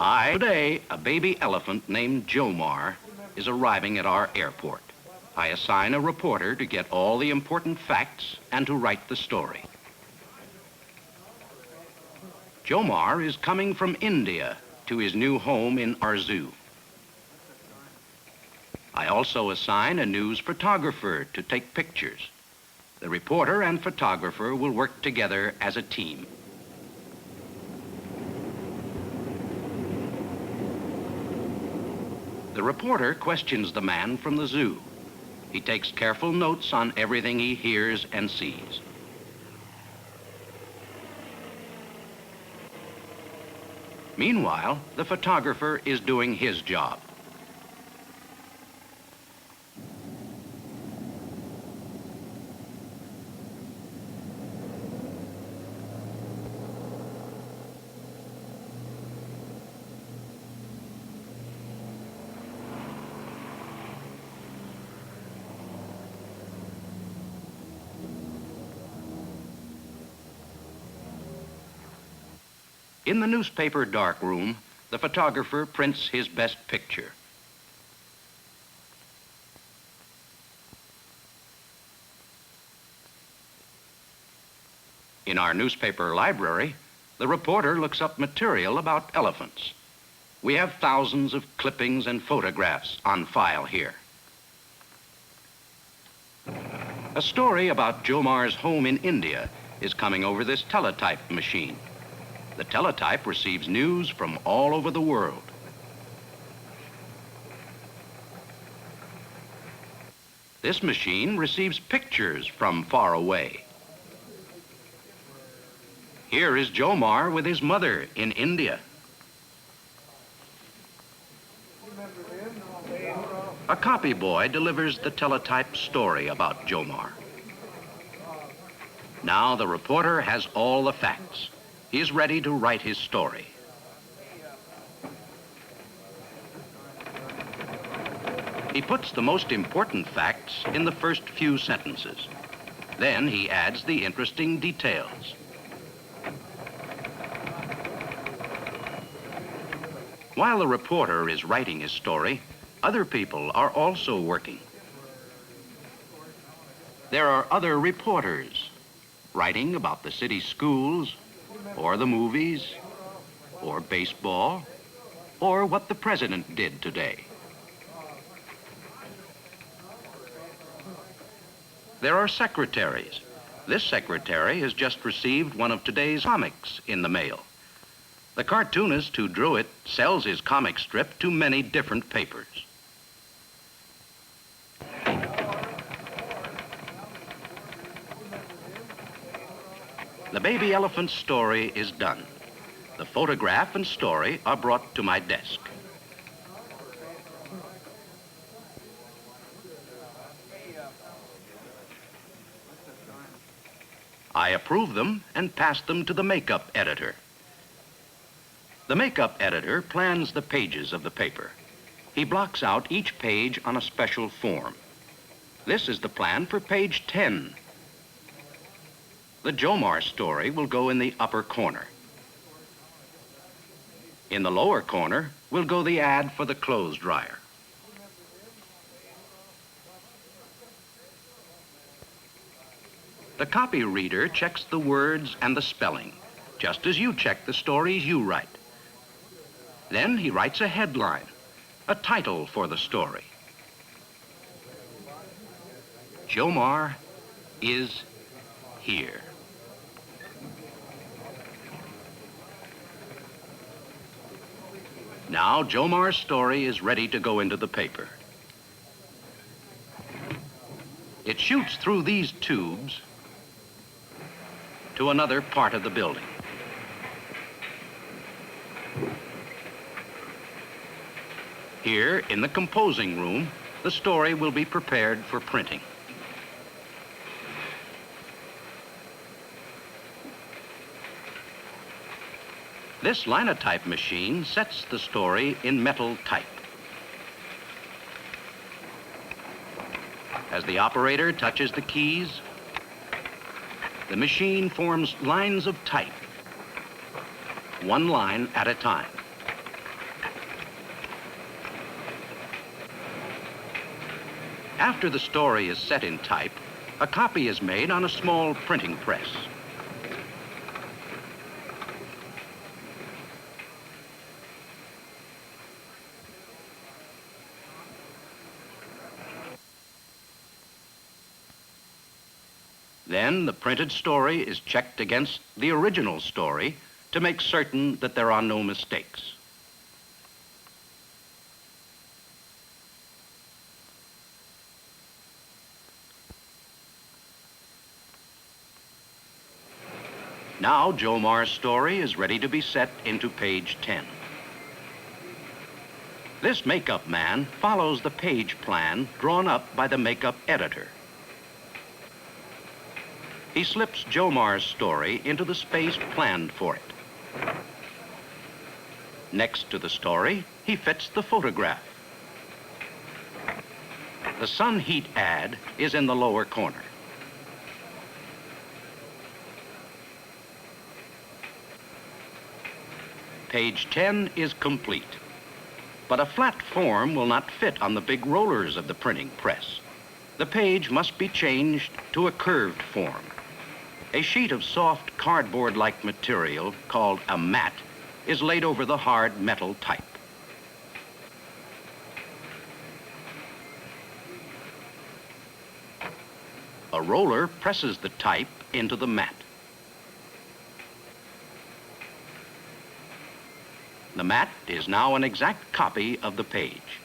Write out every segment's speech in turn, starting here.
Today, a baby elephant named Jomar is arriving at our airport. I assign a reporter to get all the important facts and to write the story. Jomar is coming from India to his new home in our zoo. I also assign a news photographer to take pictures. The reporter and photographer will work together as a team. The reporter questions the man from the zoo. He takes careful notes on everything he hears and sees. Meanwhile, the photographer is doing his job. In the newspaper darkroom, the photographer prints his best picture. In our newspaper library, the reporter looks up material about elephants. We have thousands of clippings and photographs on file here. A story about Jomar's home in India is coming over this teletype machine. The teletype receives news from all over the world. This machine receives pictures from far away. Here is Jomar with his mother in India. A copy boy delivers the teletype story about Jomar. Now the reporter has all the facts. He is ready to write his story. He puts the most important facts in the first few sentences. Then he adds the interesting details. While the reporter is writing his story, other people are also working. There are other reporters writing about the city schools, or the movies, or baseball, or what the president did today. There are secretaries. This secretary has just received one of today's comics in the mail. The cartoonist who drew it sells his comic strip to many different papers. The baby elephant's story is done. The photograph and story are brought to my desk. I approve them and pass them to the makeup editor. The makeup editor plans the pages of the paper. He blocks out each page on a special form. This is the plan for page 10. The Jomar story will go in the upper corner. In the lower corner will go the ad for the clothes dryer. The copy reader checks the words and the spelling, just as you check the stories you write. Then he writes a headline, a title for the story. Jomar is here. Now Jomar's story is ready to go into the paper. It shoots through these tubes to another part of the building. Here, in the composing room, the story will be prepared for printing. This linotype machine sets the story in metal type. As the operator touches the keys, the machine forms lines of type, one line at a time. After the story is set in type, a copy is made on a small printing press. Then the printed story is checked against the original story to make certain that there are no mistakes. Now Jomar's story is ready to be set into page 10. This makeup man follows the page plan drawn up by the makeup editor. He slips Jomar's story into the space planned for it. Next to the story, he fits the photograph. The sun heat ad is in the lower corner. Page 10 is complete, but a flat form will not fit on the big rollers of the printing press. The page must be changed to a curved form. A sheet of soft cardboard-like material called a mat is laid over the hard metal type. A roller presses the type into the mat. The mat is now an exact copy of the page.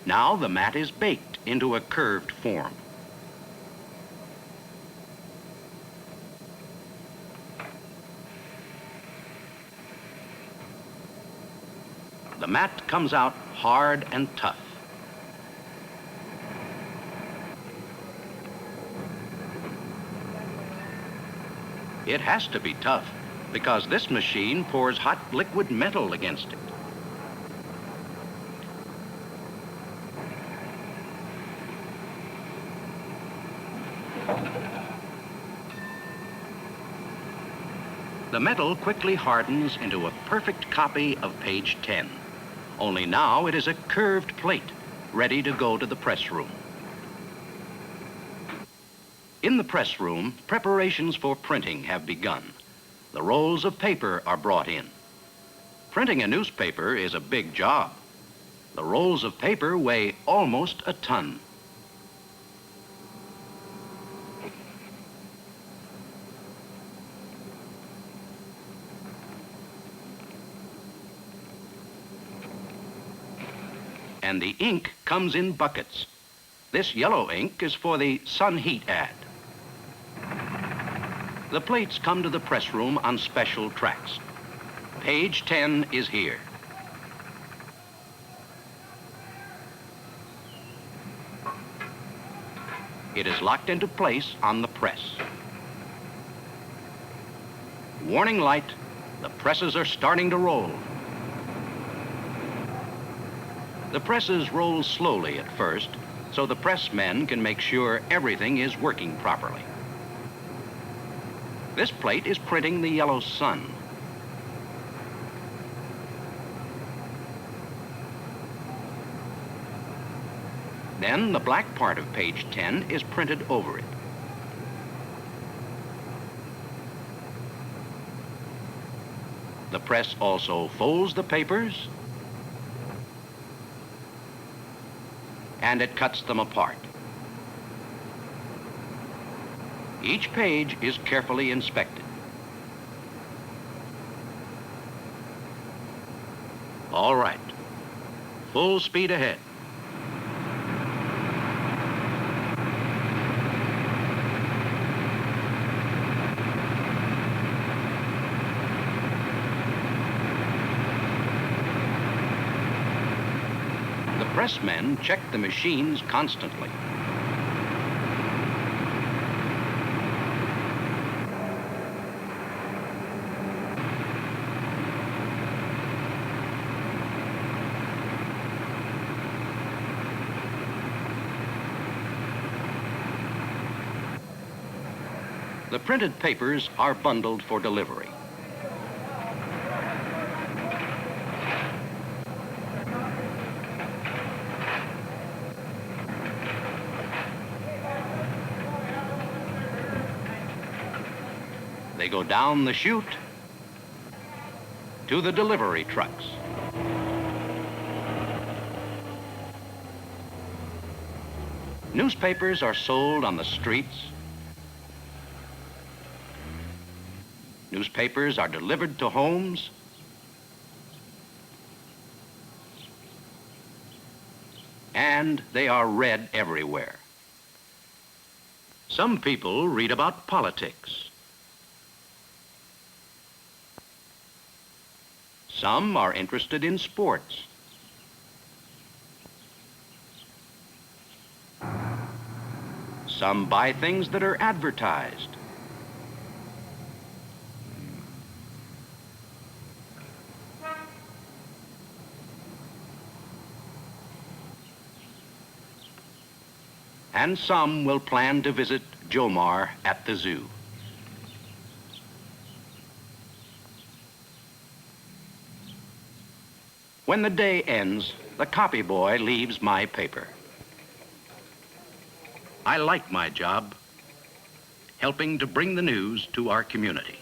Now the mat is baked into a curved form. The mat comes out hard and tough. It has to be tough because this machine pours hot liquid metal against it. The metal quickly hardens into a perfect copy of page 10. Only now it is a curved plate, ready to go to the press room. In the press room, preparations for printing have begun. The rolls of paper are brought in. Printing a newspaper is a big job. The rolls of paper weigh almost a ton. And the ink comes in buckets. This yellow ink is for the sun heat ad. The plates come to the press room on special tracks. Page 10 is here. It is locked into place on the press. Warning light, the presses are starting to roll. The presses roll slowly at first, so the pressmen can make sure everything is working properly. This plate is printing the yellow sun. Then the black part of page 10 is printed over it. The press also folds the papers and it cuts them apart. Each page is carefully inspected. All right, full speed ahead. The pressmen check the machines constantly. The printed papers are bundled for delivery. They go down the chute to the delivery trucks. Newspapers are sold on the streets. Newspapers are delivered to homes. And they are read everywhere. Some people read about politics. Some are interested in sports. Some buy things that are advertised. And some will plan to visit Jomar at the zoo. When the day ends, the copy boy leaves my paper. I like my job, helping to bring the news to our community.